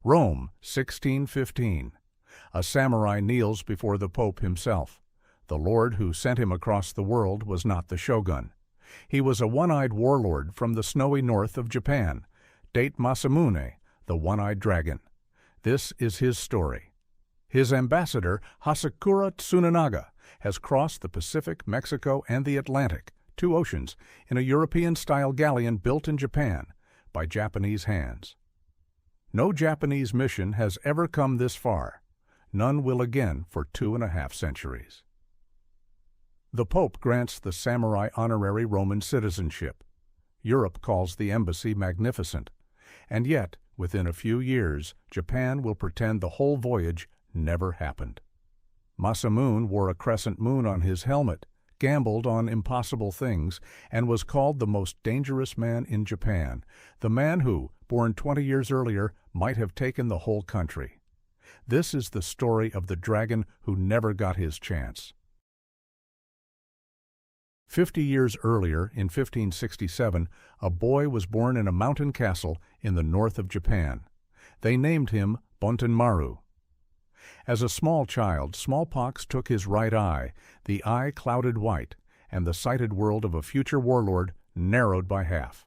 Rome, 1615. A samurai kneels before the Pope himself. The lord who sent him across the world was not the shogun. He was a one-eyed warlord from the snowy north of Japan, Date Masamune, the one-eyed dragon. This is his story. His ambassador, Hasakura Tsunanaga, has crossed the Pacific, Mexico, and the Atlantic, 2 oceans, in a European-style galleon built in Japan by Japanese hands. No Japanese mission has ever come this far. None will again for 2.5 centuries. The Pope grants the samurai honorary Roman citizenship. Europe calls the embassy magnificent. And yet, within a few years, Japan will pretend the whole voyage never happened. Masamune wore a crescent moon on his helmet, gambled on impossible things, and was called the most dangerous man in Japan, the man who, born 20 years earlier, might have taken the whole country. This is the story of the dragon who never got his chance. 50 years earlier, in 1567, a boy was born in a mountain castle in the north of Japan. They named him Bontenmaru. As a small child, smallpox took his right eye, the eye clouded white, and the sighted world of a future warlord narrowed by half.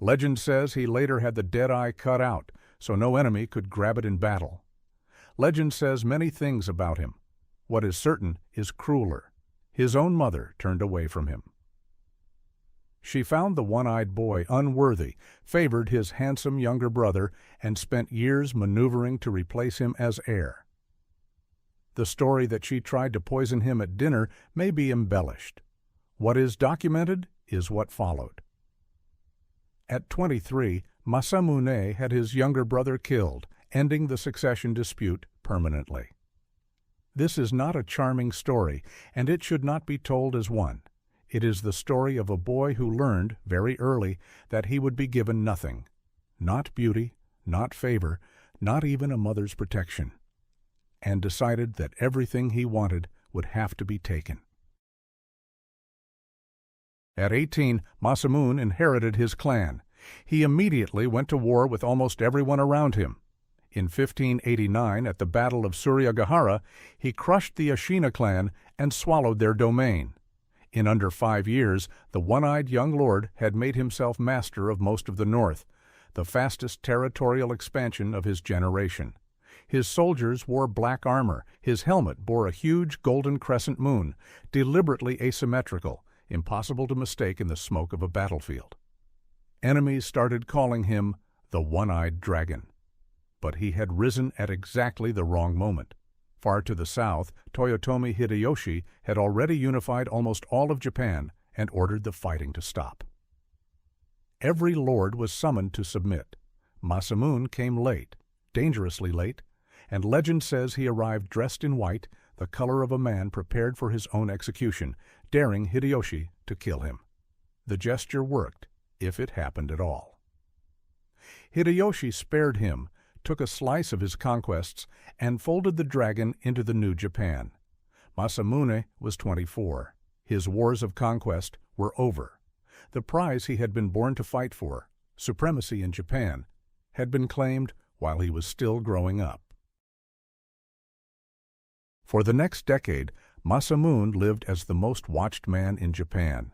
Legend says he later had the dead eye cut out, so no enemy could grab it in battle. Legend says many things about him. What is certain is crueler. His own mother turned away from him. She found the one-eyed boy unworthy, favored his handsome younger brother, and spent years maneuvering to replace him as heir. The story that she tried to poison him at dinner may be embellished. What is documented is what followed. At 23, Masamune had his younger brother killed, ending the succession dispute permanently. This is not a charming story, and it should not be told as one. It is the story of a boy who learned, very early, that he would be given nothing. Not beauty, not favor, not even a mother's protection. And decided that everything he wanted would have to be taken. At 18, Masamune inherited his clan. He immediately went to war with almost everyone around him. In 1589, at the Battle of Suryagahara, he crushed the Ashina clan and swallowed their domain. In under 5 years, the one-eyed young lord had made himself master of most of the north, the fastest territorial expansion of his generation. His soldiers wore black armor, his helmet bore a huge golden crescent moon, deliberately asymmetrical, impossible to mistake in the smoke of a battlefield. Enemies started calling him the one-eyed dragon. But he had risen at exactly the wrong moment. Far to the south, Toyotomi Hideyoshi had already unified almost all of Japan and ordered the fighting to stop. Every lord was summoned to submit. Masamune came late, dangerously late, and legend says he arrived dressed in white, the color of a man prepared for his own execution, daring Hideyoshi to kill him. The gesture worked, if it happened at all. Hideyoshi spared him, took a slice of his conquests, and folded the dragon into the new Japan. Masamune was 24. His wars of conquest were over. The prize he had been born to fight for, supremacy in Japan, had been claimed while he was still growing up. For the next decade, Masamune lived as the most watched man in Japan.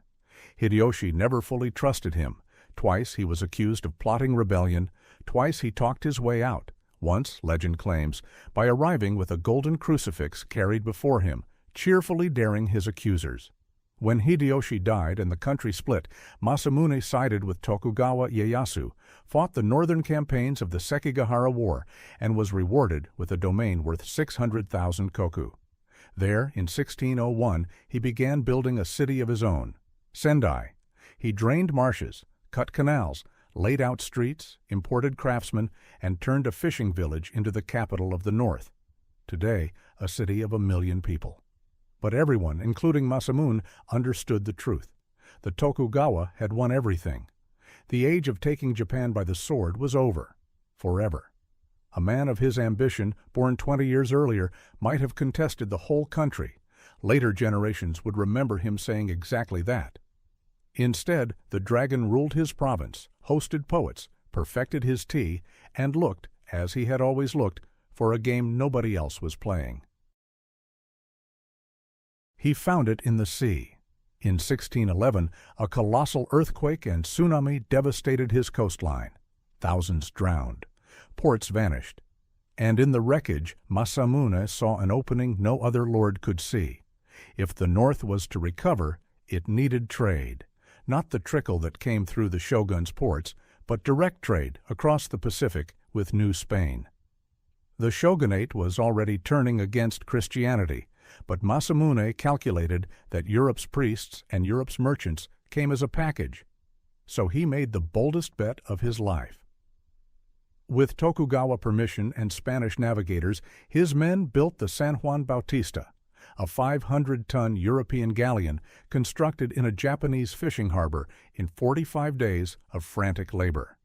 Hideyoshi never fully trusted him. Twice he was accused of plotting rebellion. Twice he talked his way out, once, legend claims, by arriving with a golden crucifix carried before him, cheerfully daring his accusers. When Hideyoshi died and the country split, Masamune sided with Tokugawa Ieyasu, fought the northern campaigns of the Sekigahara War, and was rewarded with a domain worth 600,000 koku. There, in 1601, he began building a city of his own, Sendai. He drained marshes, cut canals, laid out streets, imported craftsmen, and turned a fishing village into the capital of the north. Today, a city of 1 million people. But everyone, including Masamune, understood the truth. The Tokugawa had won everything. The age of taking Japan by the sword was over, forever. A man of his ambition, born 20 years earlier, might have contested the whole country. Later generations would remember him saying exactly that. Instead, the dragon ruled his province, hosted poets, perfected his tea, and looked, as he had always looked, for a game nobody else was playing. He found it in the sea. In 1611, a colossal earthquake and tsunami devastated his coastline. Thousands drowned. Ports vanished. And in the wreckage, Masamune saw an opening no other lord could see. If the North was to recover, it needed trade. Not the trickle that came through the shogun's ports, but direct trade across the Pacific with New Spain. The shogunate was already turning against Christianity, but Masamune calculated that Europe's priests and Europe's merchants came as a package. So he made the boldest bet of his life. With Tokugawa permission and Spanish navigators, his men built the San Juan Bautista, a 500-ton European galleon constructed in a Japanese fishing harbor in 45 days of frantic labor.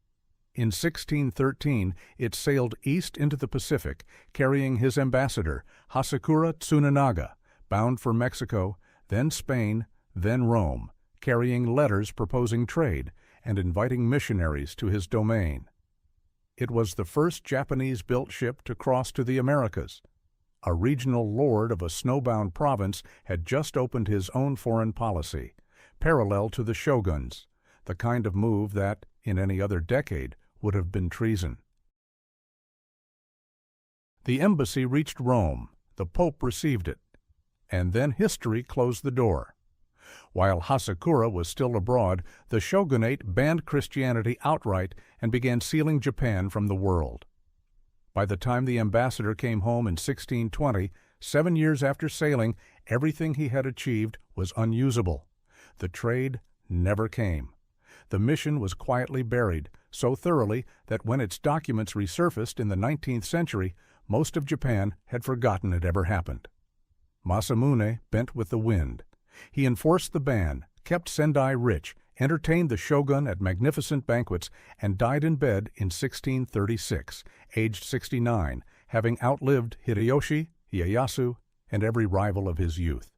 In 1613, it sailed east into the Pacific, carrying his ambassador, Hasekura Tsunanaga, bound for Mexico, then Spain, then Rome, carrying letters proposing trade and inviting missionaries to his domain. It was the first Japanese-built ship to cross to the Americas. A regional lord of a snowbound province had just opened his own foreign policy, parallel to the shogun's, the kind of move that, in any other decade, would have been treason. The embassy reached Rome, the Pope received it, and then history closed the door. While Hasekura was still abroad, the shogunate banned Christianity outright and began sealing Japan from the world. By the time the ambassador came home in 1620, 7 years after sailing, everything he had achieved was unusable. The trade never came. The mission was quietly buried, so thoroughly that when its documents resurfaced in the 19th century, most of Japan had forgotten it ever happened. Masamune bent with the wind. He enforced the ban, kept Sendai rich, entertained the shogun at magnificent banquets, and died in bed in 1636, aged 69, having outlived Hideyoshi, Ieyasu, and every rival of his youth.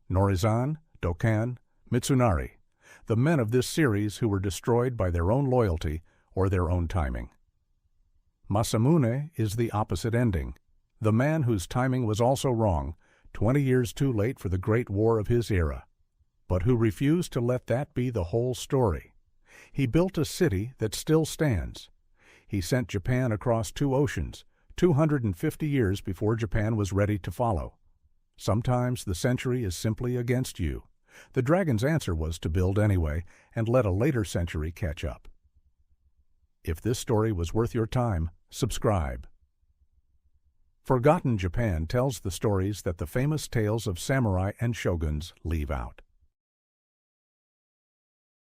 Norizan, Dokan, Mitsunari, the men of this series who were destroyed by their own loyalty or their own timing. Masamune is the opposite ending, the man whose timing was also wrong, 20 years too late for the great war of his era, but who refused to let that be the whole story. He built a city that still stands. He sent Japan across 2 oceans, 250 years before Japan was ready to follow. Sometimes the century is simply against you. The dragon's answer was to build anyway and let a later century catch up. If this story was worth your time, subscribe. Forgotten Japan tells the stories that the famous tales of samurai and shoguns leave out.